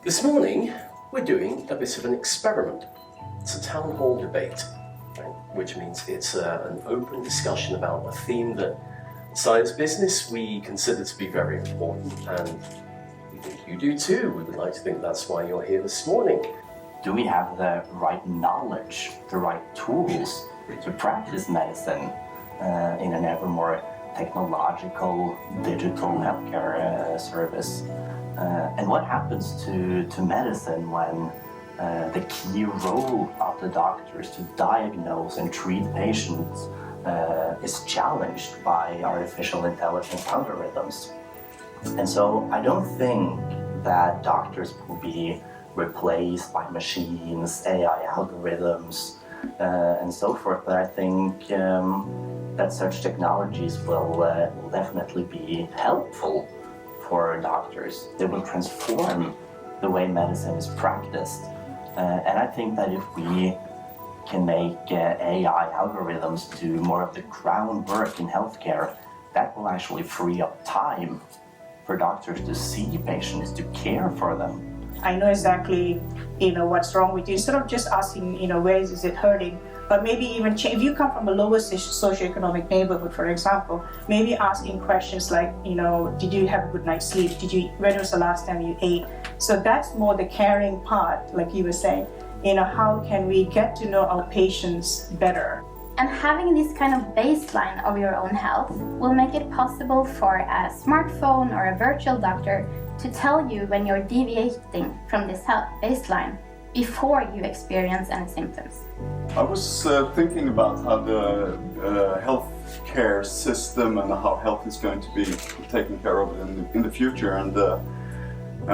This morning, we're doing a bit of an experiment. It's a town hall debate, right? Which means it's an open discussion about a theme that science business we consider to be very important, and we think you do too. We would like to think that's why you're here this morning. Do we have the right knowledge, the right tools to practice medicine in an ever more technological, digital healthcare service? And what happens to medicine when the key role of the doctors to diagnose and treat patients is challenged by artificial intelligence algorithms? And so I don't think that doctors will be replaced by machines, AI algorithms, and so forth, but I think that such technologies will definitely be helpful for doctors. They will transform the way medicine is practiced. And I think that if we can make AI algorithms do more of the groundwork in healthcare, that will actually free up time for doctors to see patients, to care for them. I know exactly, what's wrong with you. Instead of just asking, where is it hurting, but maybe even if you come from a lower socioeconomic neighborhood, for example, maybe asking questions like, did you have a good night's sleep? When was the last time you ate? So that's more the caring part, like you were saying. How can we get to know our patients better? And having this kind of baseline of your own health will make it possible for a smartphone or a virtual doctor to tell you when you're deviating from this health baseline before you experience any symptoms. I was thinking about how the healthcare system and how health is going to be taken care of in the future, and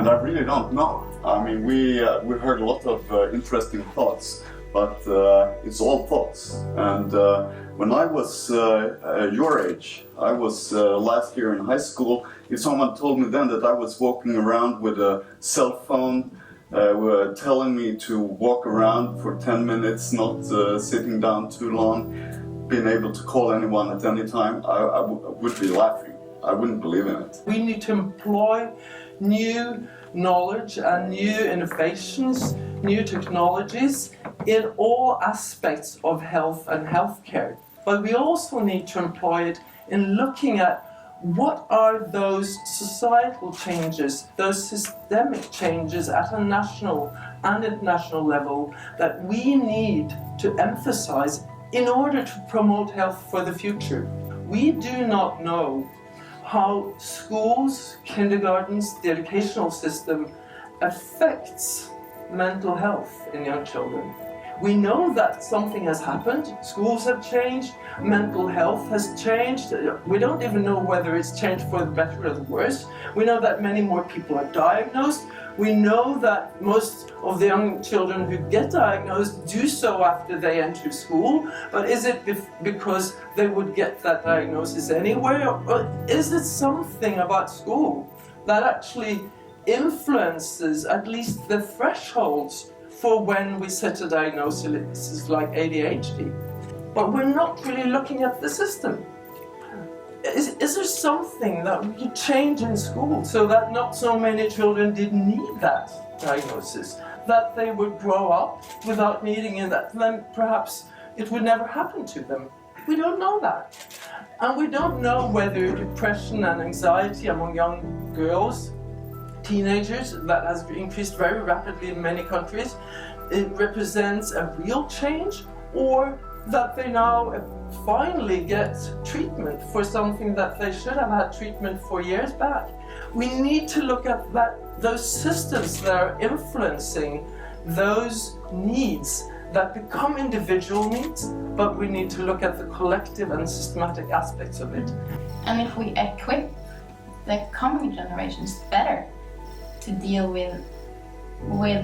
I really don't know. I mean, we heard a lot of interesting thoughts, but it's all thoughts. And when I was your age, I was last year in high school. If someone told me then that I was walking around with a cell phone, were telling me to walk around for 10 minutes, not sitting down too long, being able to call anyone at any time, I would be laughing. I wouldn't believe in it. We need to employ new knowledge and new innovations, new technologies in all aspects of health and healthcare. But we also need to employ it in looking at what are those societal changes, those systemic changes at a national and international level that we need to emphasize in order to promote health for the future. We do not know how schools, kindergartens, the educational system affects mental health in young children. We know that something has happened, schools have changed, mental health has changed. We don't even know whether it's changed for the better or the worse. We know that many more people are diagnosed. We know that most of the young children who get diagnosed do so after they enter school, but is it because they would get that diagnosis anyway, or is it something about school that actually influences at least the thresholds for when we set a diagnosis like ADHD? But we're not really looking at the system. Is there something that we could change in school so that not so many children didn't need that diagnosis? That they would grow up without needing it, that then perhaps it would never happen to them. We don't know that. And we don't know whether depression and anxiety among young girls, teenagers, that has increased very rapidly in many countries, it represents a real change, or that they now finally get treatment for something that they should have had treatment for years back. We need to look at those systems that are influencing those needs that become individual needs, but we need to look at the collective and systematic aspects of it. And if we equip the coming generations better to deal with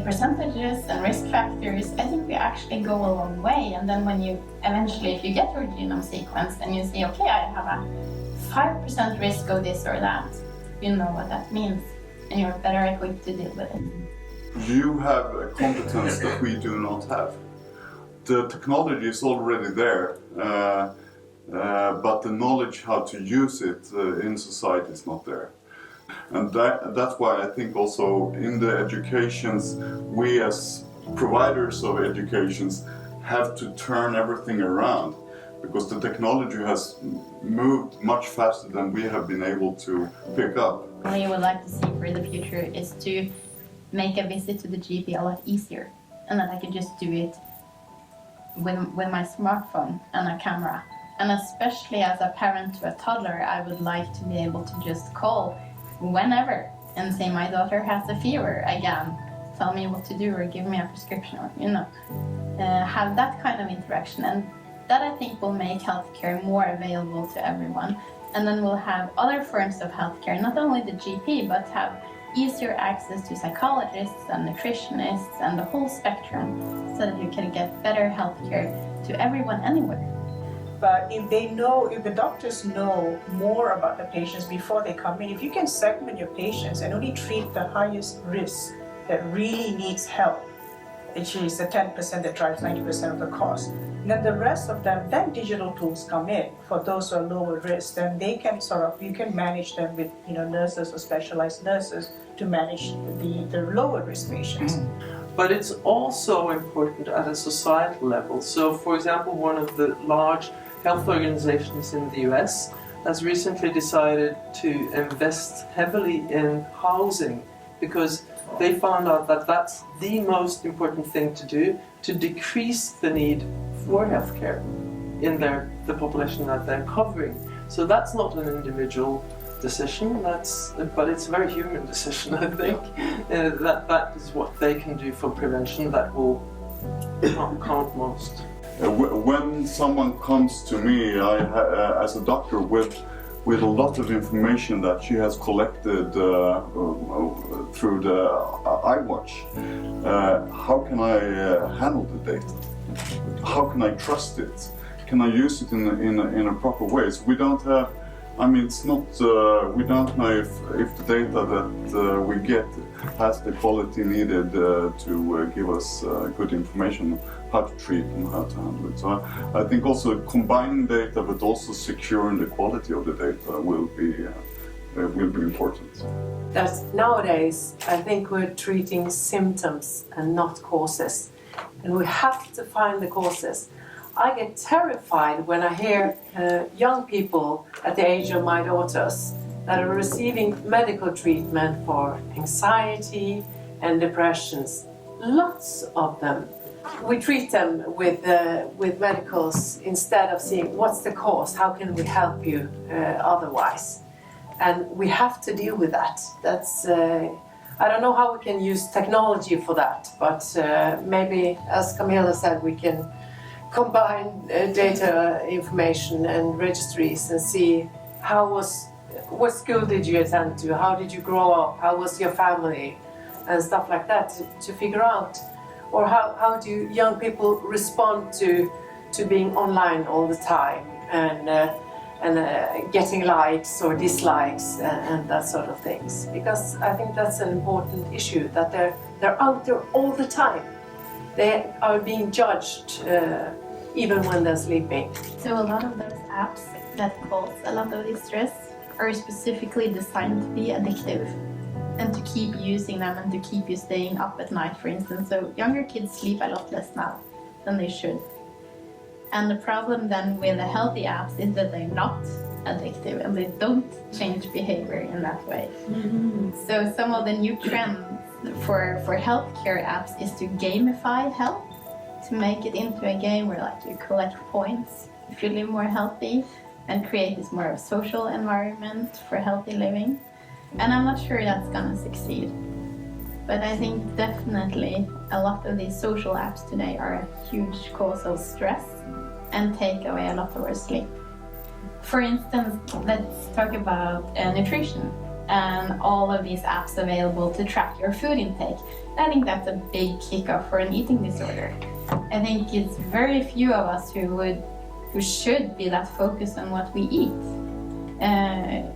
percentages and risk factors, I think we actually go a long way. And then when you eventually, if you get your genome sequenced and you see, okay, I have a 5% risk of this or that, you know what that means, and you're better equipped to deal with it. You have a competence that we do not have. The technology is already there, but the knowledge how to use it in society is not there. And that's why I think also in the educations, we as providers of educations have to turn everything around, because the technology has moved much faster than we have been able to pick up. What I would like to see for the future is to make a visit to the GP a lot easier, and that I could just do it with my smartphone and a camera. And especially as a parent to a toddler, I would like to be able to just call whenever and say my daughter has a fever again, tell me what to do or give me a prescription, or have that kind of interaction. And that I think will make healthcare more available to everyone. And then we'll have other forms of healthcare, not only the GP, but have easier access to psychologists and nutritionists and the whole spectrum, so that you can get better healthcare to everyone anywhere. But if the doctors know more about the patients before they come in, if you can segment your patients and only treat the highest risk that really needs help, which is the 10% that drives 90% of the cost, then the rest of them, then digital tools come in for those who are lower risk. Then they can you can manage them with nurses or specialized nurses to manage the lower risk patients. But it's also important at a societal level. So, for example, one of the large health organizations in the US has recently decided to invest heavily in housing, because they found out that that's the most important thing to do to decrease the need for healthcare in the population that they're covering. So that's not an individual decision, but it's a very human decision, I think. That is what they can do for prevention that will count most. When someone comes to me, as a doctor, with a lot of information that she has collected through the iWatch, how can I handle the data? How can I trust it? Can I use it in a proper way? So we don't have, it's not, we don't know if the data that we get has the quality needed to give us good information how to treat and how to handle it. So I think also combining data but also securing the quality of the data will be important. That nowadays I think we're treating symptoms and not causes, and we have to find the causes. I get terrified when I hear young people at the age of my daughters that are receiving medical treatment for anxiety and depressions. Lots of them. We treat them with medicals instead of seeing what's the cause, how can we help you otherwise. And we have to deal with that. That's I don't know how we can use technology for that, but maybe, as Camilla said, we can combine data information and registries and see what school did you attend to, how did you grow up, how was your family, and stuff like that to figure out. Or how do young people respond to being online all the time and getting likes or dislikes and that sort of things. Because I think that's an important issue, that they're out there all the time. They are being judged even when they're sleeping. So a lot of those apps that cause a lot of this stress are specifically designed to be addictive and to keep using them and to keep you staying up at night, for instance. So younger kids sleep a lot less now than they should. And the problem then with the healthy apps is that they're not addictive and they don't change behavior in that way. Mm-hmm. So some of the new trends for healthcare apps is to gamify health, to make it into a game where you collect points if you live more healthy, and create this more social environment for healthy living. And I'm not sure that's gonna succeed. But I think definitely a lot of these social apps today are a huge cause of stress and take away a lot of our sleep. For instance, let's talk about nutrition and all of these apps available to track your food intake. I think that's a big kickoff for an eating disorder. I think it's very few of us who should be that focused on what we eat.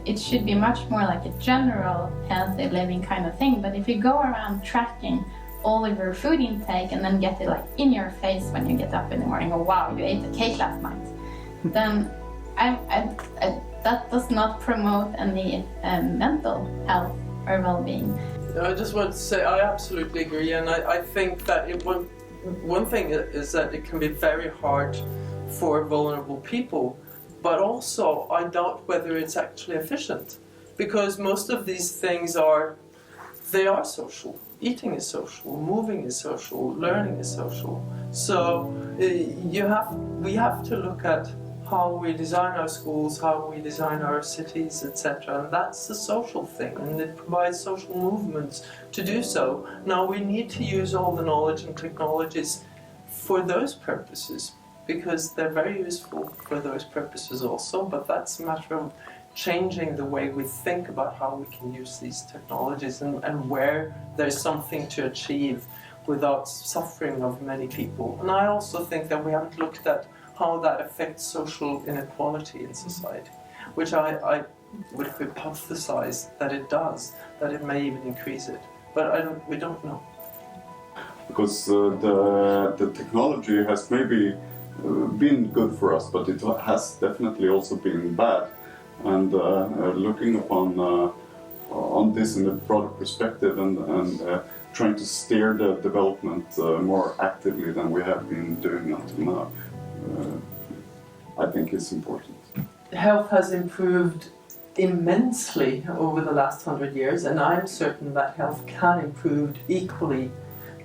It should be much more like a general healthy living kind of thing. But if you go around tracking all of your food intake and then get it in your face when you get up in the morning, oh wow, you ate a cake last night, then that does not promote any mental health or well-being. I just want to say I absolutely agree, and I think that one thing is that it can be very hard for vulnerable people, but also I doubt whether it's actually efficient, because most of these things are social. Eating is social, moving is social, learning is social. So we have to look at how we design our schools, how we design our cities, etc. And that's the social thing, and it provides social movements to do so. Now we need to use all the knowledge and technologies for those purposes, because they're very useful for those purposes also, but that's a matter of changing the way we think about how we can use these technologies and where there's something to achieve without suffering of many people. And I also think that we haven't looked at how that affects social inequality in society, which I would hypothesize that it does, that it may even increase it, but we don't know. Because the technology has maybe been good for us, but it has definitely also been bad. And looking upon on this in a broader perspective and trying to steer the development more actively than we have been doing until now, I think is important. Health has improved immensely over the last 100 years, and I'm certain that health can improve equally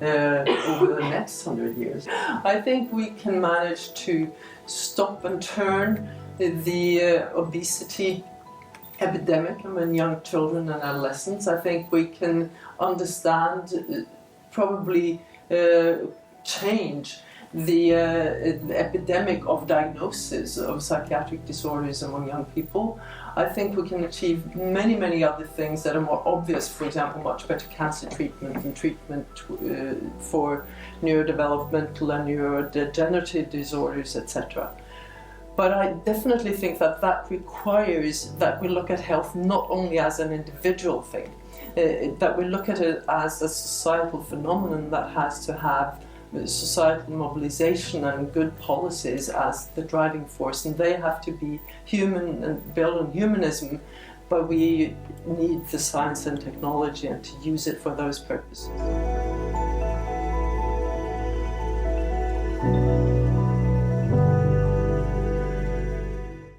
over the next 100 years. I think we can manage to stop and turn the obesity epidemic among young children and adolescents. I think we can understand, probably change the epidemic of diagnosis of psychiatric disorders among young people. I think we can achieve many, many other things that are more obvious, for example, much better cancer treatment and treatment for neurodevelopmental and neurodegenerative disorders, etc. But I definitely think that that requires that we look at health not only as an individual thing, that we look at it as a societal phenomenon that has to have societal mobilization and good policies as the driving force, and they have to be human and built on humanism, but we need the science and technology and to use it for those purposes.